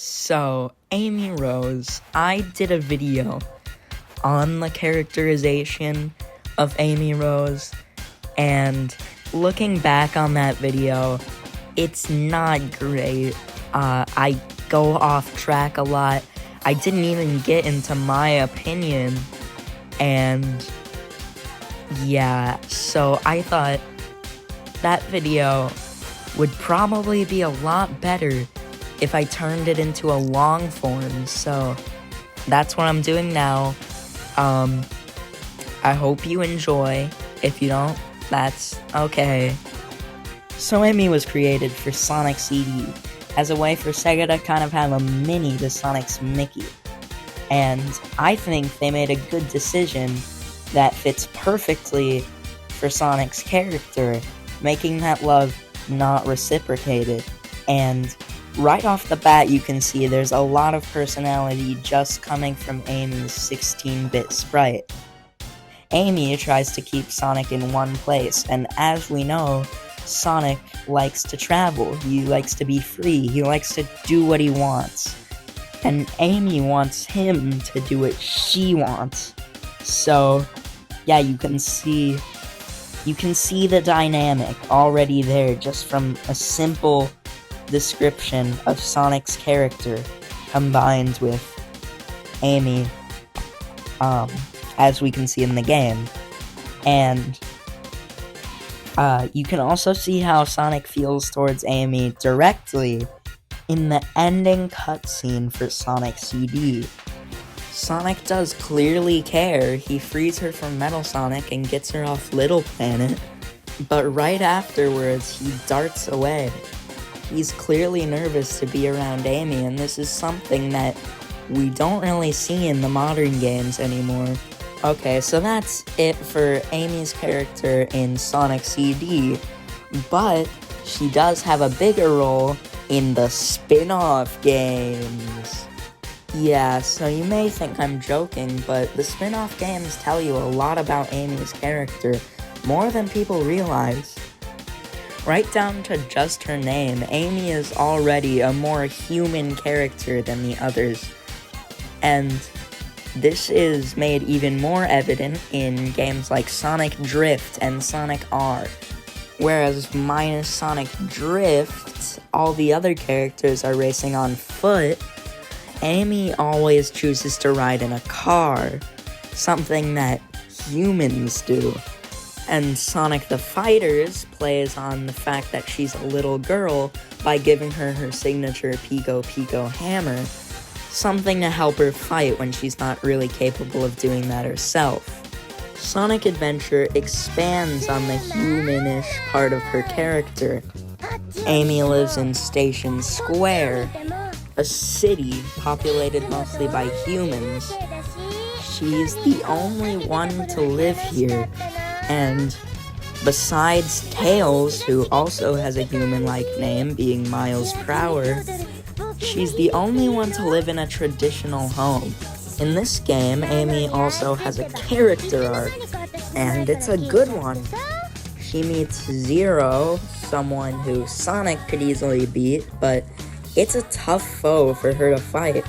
So, Amy Rose, I did a video on the characterization of Amy Rose, and looking back on that video, it's not great. I go off track a lot. I didn't even get into my opinion, and yeah, so I thought that video would probably be a lot better if I turned it into a long form, so that's what I'm doing now. I hope you enjoy. If you don't, that's okay. So Amy was created for Sonic CD as a way for Sega to kind of have a mini to Sonic's Mickey. And I think they made a good decision that fits perfectly for Sonic's character, making that love not reciprocated. And right off the bat, you can see there's a lot of personality just coming from Amy's 16-bit sprite. Amy tries to keep Sonic in one place, and as we know, Sonic likes to travel, he likes to be free, he likes to do what he wants. And Amy wants him to do what she wants. So, yeah, you can see the dynamic already there just from a simple description of Sonic's character combined with Amy, as we can see in the game. And you can also see how Sonic feels towards Amy directly in the ending cutscene for Sonic CD. Sonic does clearly care. He frees her from Metal Sonic and gets her off Little Planet, but right afterwards he darts away. He's clearly nervous to be around Amy, and this is something that we don't really see in the modern games anymore. Okay, so that's it for Amy's character in Sonic CD, but she does have a bigger role in the spin-off games. Yeah, so you may think I'm joking, but the spin-off games tell you a lot about Amy's character, more than people realize. Right down to just her name, Amy is already a more human character than the others. And this is made even more evident in games like Sonic Drift and Sonic R. Whereas minus Sonic Drift, all the other characters are racing on foot, Amy always chooses to ride in a car, something that humans do. And Sonic the Fighters plays on the fact that she's a little girl by giving her her signature Pico Pico hammer, something to help her fight when she's not really capable of doing that herself. Sonic Adventure expands on the humanish part of her character. Amy lives in Station Square, a city populated mostly by humans. She's the only one to live here, and besides Tails, who also has a human-like name, being Miles Prower, she's the only one to live in a traditional home. In this game, Amy also has a character arc, and it's a good one. She meets Zero, someone who Sonic could easily beat, but it's a tough foe for her to fight.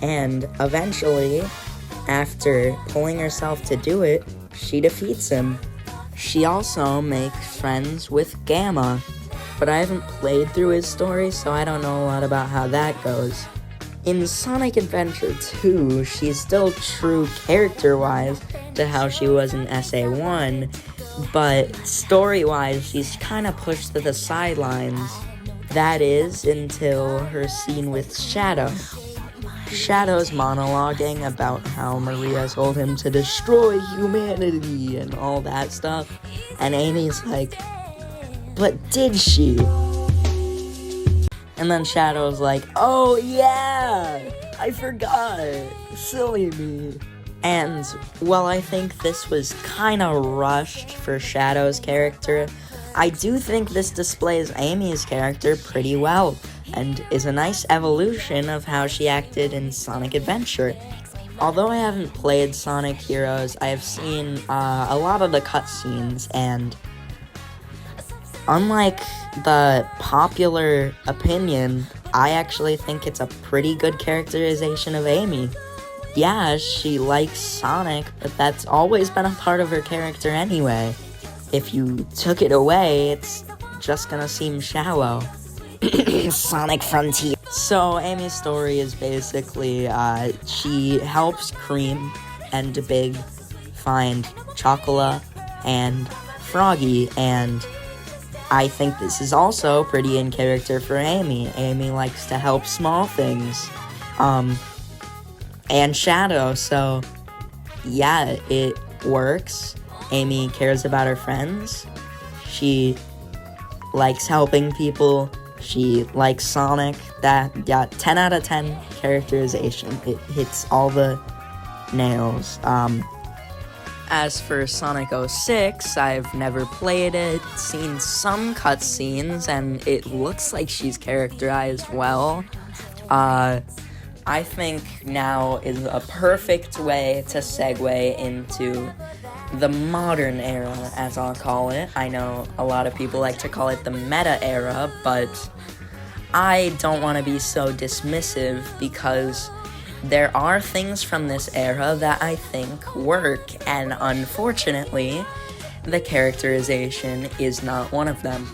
And eventually, after pulling herself to do it, she defeats him. She also makes friends with Gamma, but I haven't played through his story, so I don't know a lot about how that goes. In Sonic Adventure 2, she's still true character-wise to how she was in SA1, but story-wise, she's kind of pushed to the sidelines. That is, until her scene with Shadow. Shadow's monologuing about how Maria told him to destroy humanity and all that stuff, and Amy's like, but did she? And then Shadow's like, oh yeah, I forgot, silly me. And while I think this was kinda rushed for Shadow's character, I do think this displays Amy's character pretty well, and is a nice evolution of how she acted in Sonic Adventure. Although I haven't played Sonic Heroes, I have seen a lot of the cutscenes, and unlike the popular opinion, I actually think it's a pretty good characterization of Amy. Yeah, she likes Sonic, but that's always been a part of her character anyway. If you took it away, it's just gonna seem shallow. Sonic Frontier. So, Amy's story is basically, she helps Cream and Big find Chocola and Froggy, and I think this is also pretty in character for Amy. Amy likes to help small things, and Shadow, so yeah, it works. Amy cares about her friends. She likes helping people. She likes Sonic. That got 10 out of 10 characterization. It hits all the nails. As for Sonic 06, I've never played it, seen some cutscenes, and it looks like she's characterized well. I think now is a perfect way to segue into the modern era, as I'll call it. I know a lot of people like to call it the meta era, but I don't want to be so dismissive because there are things from this era that I think work, and unfortunately, the characterization is not one of them.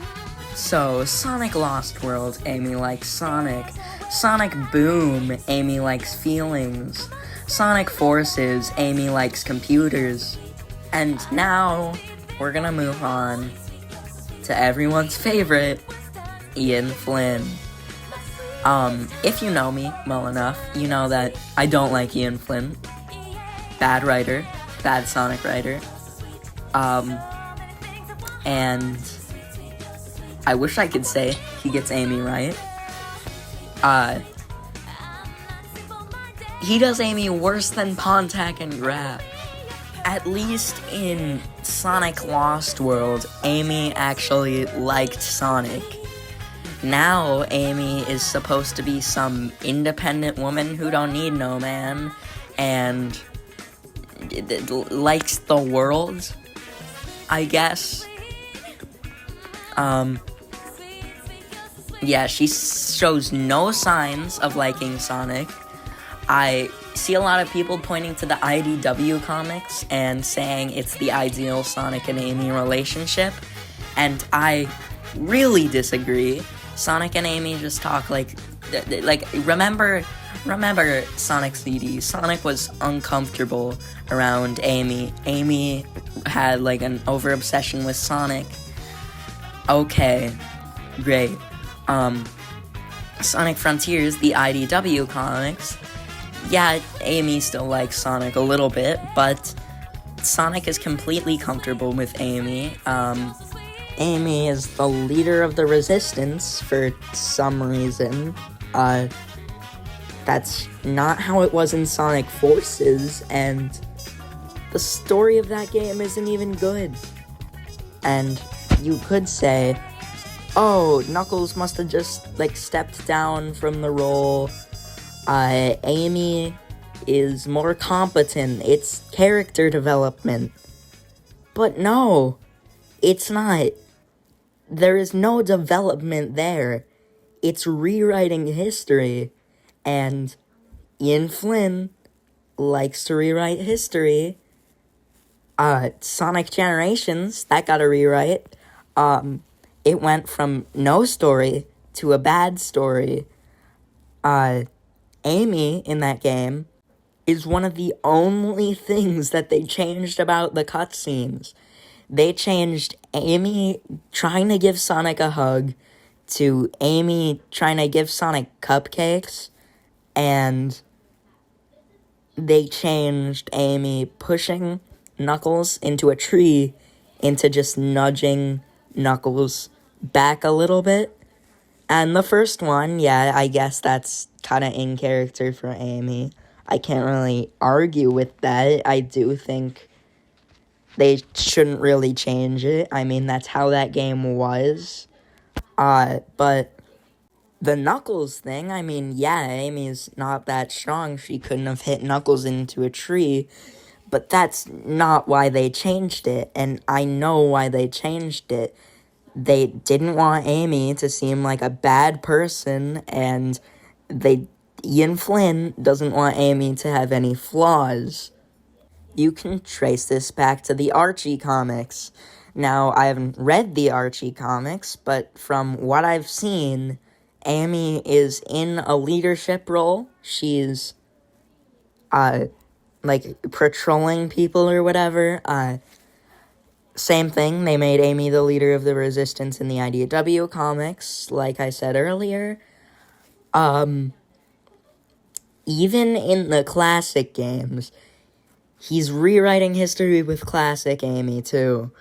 So, Sonic Lost World, Amy likes Sonic. Sonic Boom, Amy likes feelings. Sonic Forces, Amy likes computers. And now, we're gonna move on to everyone's favorite, Ian Flynn. If you know me well enough, you know that I don't like Ian Flynn. Bad writer, bad Sonic writer. And I wish I could say he gets Amy right. He does Amy worse than Pontac and Grab. At least in Sonic Lost World, Amy actually liked Sonic. Now, Amy is supposed to be some independent woman who don't need no man, and likes the world, I guess. Yeah, she shows no signs of liking Sonic. I see a lot of people pointing to the IDW comics and saying it's the ideal Sonic and Amy relationship, and I really disagree. Sonic and Amy just talk like remember Sonic CD. Sonic was uncomfortable around Amy. Amy had like an over obsession with Sonic. Okay, great. Sonic Frontiers, the IDW comics. Yeah, Amy still likes Sonic a little bit, but Sonic is completely comfortable with Amy. Amy is the leader of the Resistance for some reason. That's not how it was in Sonic Forces, and the story of that game isn't even good. And you could say, oh, Knuckles must have just, stepped down from the role. Amy is more competent. It's character development. But no, it's not. There is no development there. It's rewriting history. And Ian Flynn likes to rewrite history. Sonic Generations, that got a rewrite. It went from no story to a bad story. Amy in that game is one of the only things that they changed about the cutscenes. They changed Amy trying to give Sonic a hug to Amy trying to give Sonic cupcakes, and they changed Amy pushing Knuckles into a tree into just nudging Knuckles back a little bit. And the first one, yeah, I guess that's kind of in character for Amy. I can't really argue with that. I do think they shouldn't really change it. I mean, that's how that game was. But the Knuckles thing, I mean, yeah, Amy's not that strong. She couldn't have hit Knuckles into a tree. But that's not why they changed it. And I know why they changed it. they didn't want Amy to seem like a bad person, and Ian Flynn doesn't want Amy to have any flaws. You can trace this back to the Archie comics. Now, I haven't read the Archie comics, but from what I've seen, Amy is in a leadership role. She's, patrolling people or whatever. Same thing, they made Amy the leader of the Resistance in the IDW comics, like I said earlier. Even in the classic games, he's rewriting history with classic Amy, too.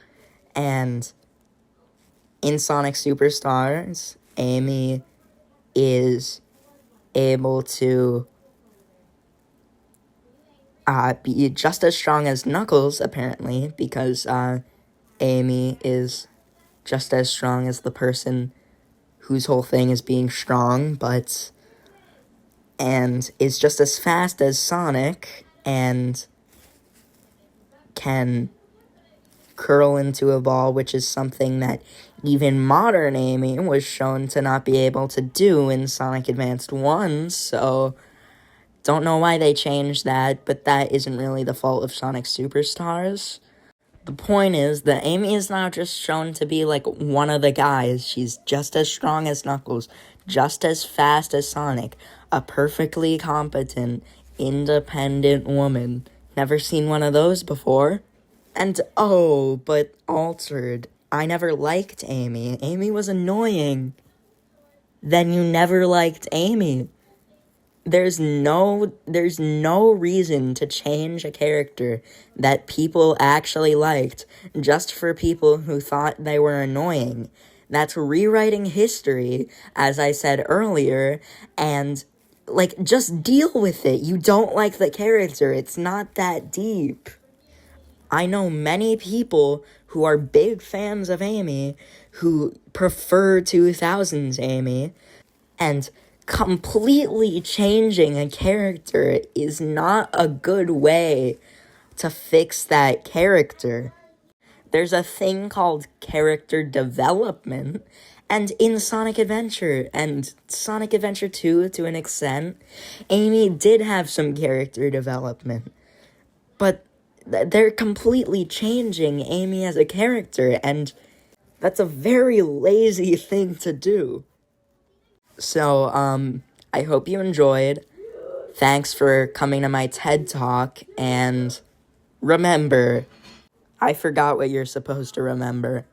And in Sonic Superstars, Amy is able to be just as strong as Knuckles, apparently, because Amy is just as strong as the person whose whole thing is being strong, and is just as fast as Sonic, and can curl into a ball, which is something that even modern Amy was shown to not be able to do in Sonic Advanced 1, so don't know why they changed that, but that isn't really the fault of Sonic Superstars. The point is that Amy is now just shown to be like one of the guys. She's just as strong as Knuckles, just as fast as Sonic, a perfectly competent, independent woman. Never seen one of those before. And but Altered. I never liked Amy. Amy was annoying. Then you never liked Amy. There's no reason to change a character that people actually liked just for people who thought they were annoying. That's rewriting history, as I said earlier, and, just deal with it. You don't like the character. It's not that deep. I know many people who are big fans of Amy who prefer 2000s Amy, and completely changing a character is not a good way to fix that character. There's a thing called character development, and in Sonic Adventure, and Sonic Adventure 2 to an extent, Amy did have some character development, but they're completely changing Amy as a character, and that's a very lazy thing to do. So, I hope you enjoyed. Thanks for coming to my TED Talk, and remember, I forgot what you're supposed to remember.